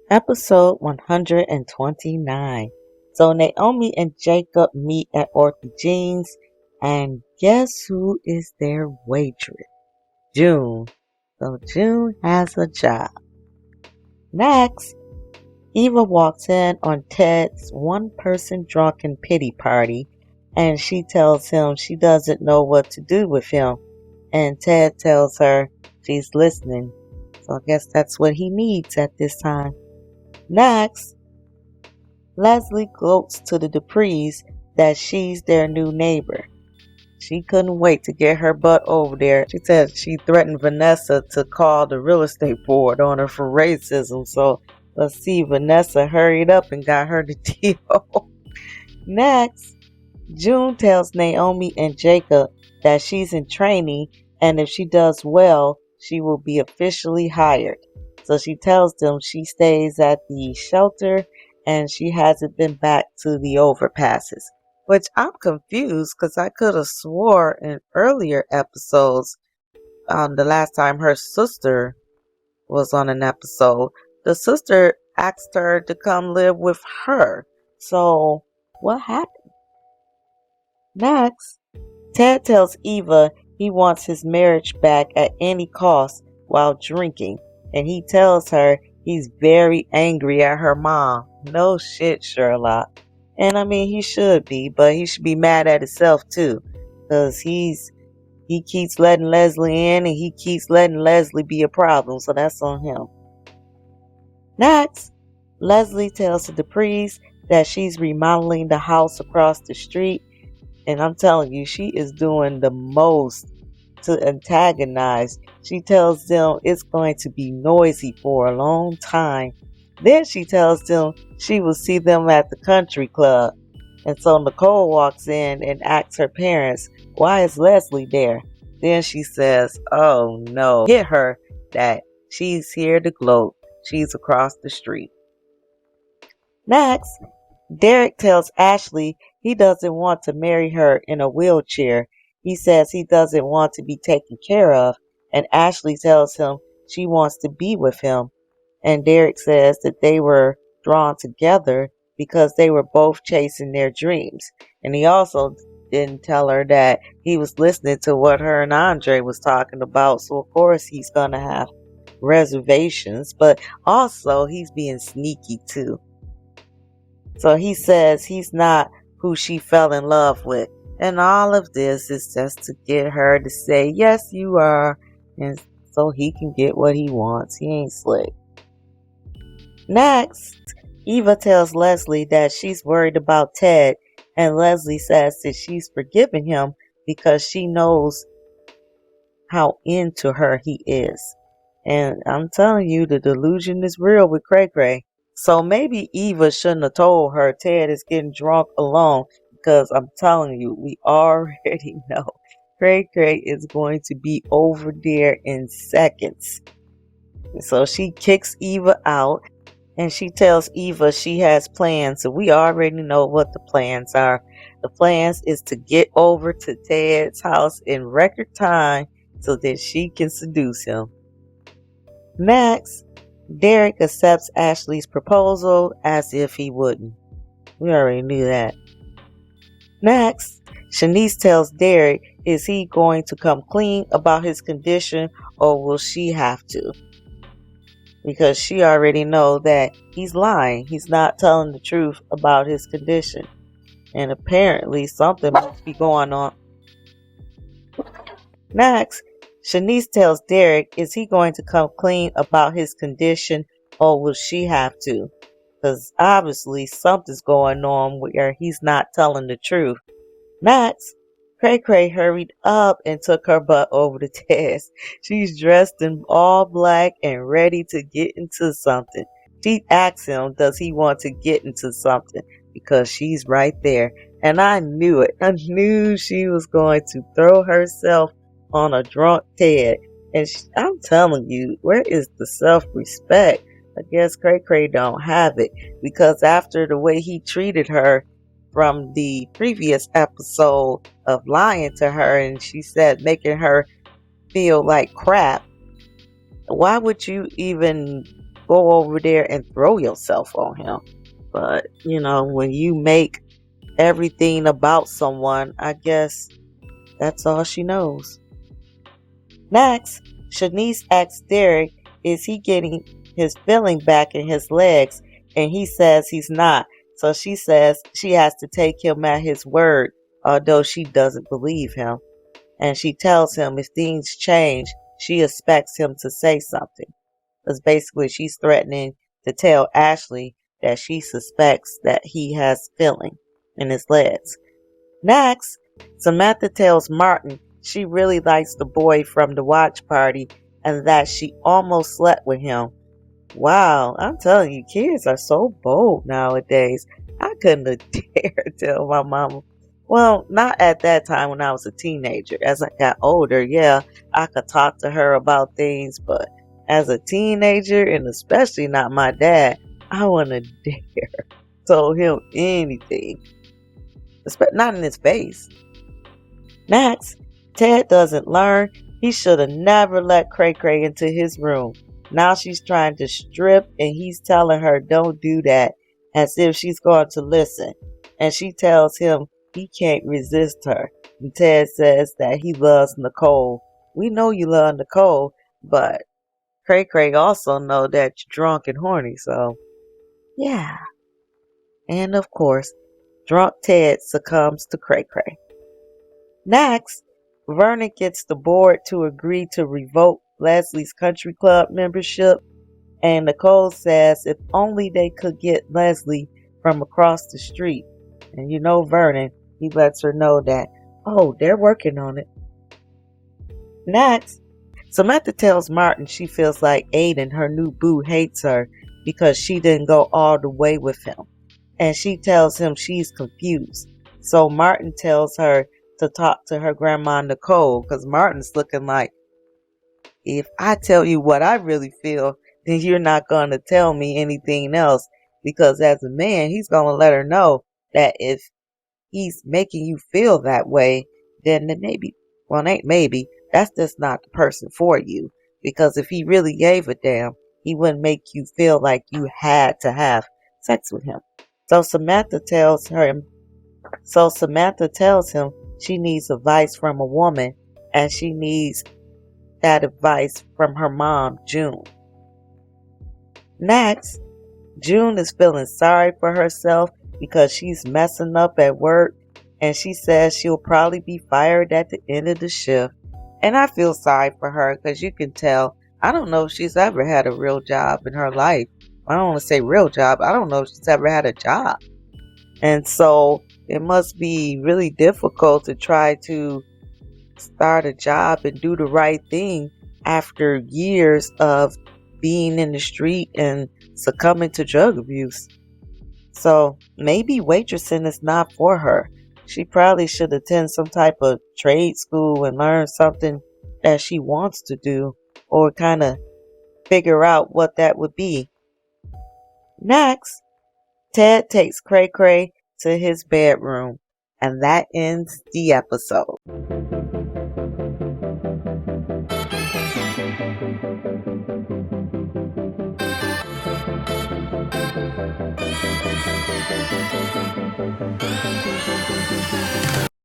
Episode 129. So Naomi and Jacob meet at Ortho Jeans, and guess who is their waitress? June. So June has a job. Next, Eva walks in on Ted's one-person drunken pity party, and she tells him she doesn't know what to do with him, and Ted tells her she's listening. So I guess that's what he needs at this time. Next, Leslie gloats to the Duprees that she's their new neighbor. She couldn't wait to get her butt over there. She said she threatened Vanessa to call the real estate board on her for racism. So let's see, Vanessa hurried up and got her the deal. Next, June tells Naomi and Jacob that she's in training, and if she does well, she will be officially hired. So she tells them she stays at the shelter and she hasn't been back to the overpasses. Which I'm confused because I could have swore in earlier episodes, the last time her sister was on an episode, the sister asked her to come live with her. So what happened? Next, Ted tells Eva he wants his marriage back at any cost while drinking, and he tells her he's very angry at her mom. No shit, Sherlock. And I mean, he should be, but he should be mad at himself too, because he keeps letting Leslie in and he keeps letting Leslie be a problem, so that's on him. Next, Leslie tells the Duprees that she's remodeling the house across the street, and I'm telling you, she is doing the most to antagonize. She tells them it's going to be noisy for a long time. Then she tells them she will see them at the country club. And so Nicole walks in and asks her parents, why is Leslie there? Then she says, oh no, hit her that she's here to gloat. She's across the street. Next, Derek tells Ashley he doesn't want to marry her in a wheelchair. He says he doesn't want to be taken care of, and Ashley tells him she wants to be with him. And Derek says that they were drawn together because they were both chasing their dreams. And he also didn't tell her that he was listening to what her and Andre was talking about. So of course he's going to have reservations, but also he's being sneaky too. So he says he's not who she fell in love with. And all of this is just to get her to say, yes, you are. And so he can get what he wants. He ain't slick. Next, Eva tells Leslie that she's worried about Ted. And Leslie says that she's forgiven him because she knows how into her he is. And I'm telling you, the delusion is real with Cray Cray. So maybe Eva shouldn't have told her Ted is getting drunk alone, because I'm telling you, we already know Cray Cray is going to be over there in seconds. So she kicks Eva out and she tells Eva she has plans. So we already know what the plans are. The plans is to get over to Ted's house in record time so that she can seduce him. Next, Derek accepts Ashley's proposal as if he wouldn't. We already knew that. Next, Shanice tells Derek, is he going to come clean about his condition or will she have to? Because she already knows that he's lying. He's not telling the truth about his condition. And apparently something must be going on. Next, Shanice tells Derek, is he going to come clean about his condition or will she have to? Because obviously something's going on where he's not telling the truth. Next, Cray Cray hurried up and took her butt over to Ted's. She's dressed in all black and ready to get into something. She asks him, does he want to get into something? Because she's right there. And I knew it. I knew she was going to throw herself on a drunk Ted. And I'm telling you, where is the self-respect? I guess Cray Cray don't have it, because after the way he treated her from the previous episode of lying to her, and she said making her feel like crap, why would you even go over there and throw yourself on him. But, when you make everything about someone, I guess that's all she knows. Next, Shanice asks Derek, is he getting his feeling back in his legs? And he says he's not. So she says she has to take him at his word, although she doesn't believe him. And she tells him if things change, she expects him to say something. Because basically she's threatening to tell Ashley that she suspects that he has feeling in his legs. Next, Samantha tells Martin she really likes the boy from the watch party and that she almost slept with him. Wow, I'm telling you, kids are so bold nowadays. I couldn't have dared tell my mama. Well, not at that time when I was a teenager. As I got older, yeah, I could talk to her about things, but as a teenager, and especially not my dad, I wouldn't have dared told him anything. Not in his face. Next, Ted doesn't learn. He should have never let Cray Cray into his room. Now she's trying to strip and he's telling her don't do that, as if she's going to listen. And she tells him he can't resist her. And Ted says that he loves Nicole. We know you love Nicole, but Cray Cray also know that you're drunk and horny, so yeah. And of course, drunk Ted succumbs to Cray Cray. Next, Vernon gets the board to agree to revoke Leslie's country club membership, and Nicole says if only they could get Leslie from across the street. And Vernon, he lets her know that, they're working on it. Next, Samantha tells Martin she feels like Aiden, her new boo, hates her because she didn't go all the way with him. And she tells him she's confused. So Martin tells her to talk to her grandma Nicole, because Martin's looking like, if I tell you what I really feel, then you're not going to tell me anything else, because as a man, he's going to let her know that if he's making you feel that way, then that's just not the person for you. Because if he really gave a damn, he wouldn't make you feel like you had to have sex with him. So Samantha tells him she needs advice from a woman, and she needs that advice from her mom, June. Next, June is feeling sorry for herself because she's messing up at work, and she says she'll probably be fired at the end of the shift. And I feel sorry for her because you can tell, I don't know if she's ever had a real job in her life. I don't want to say real job. I don't know if she's ever had a job. And so it must be really difficult to try to start a job and do the right thing after years of being in the street and succumbing to drug abuse. So maybe waitressing is not for her. She probably should attend some type of trade school and learn something that she wants to do, or kind of figure out what that would be. Next, Ted takes Cray Cray to his bedroom, and that ends the episode.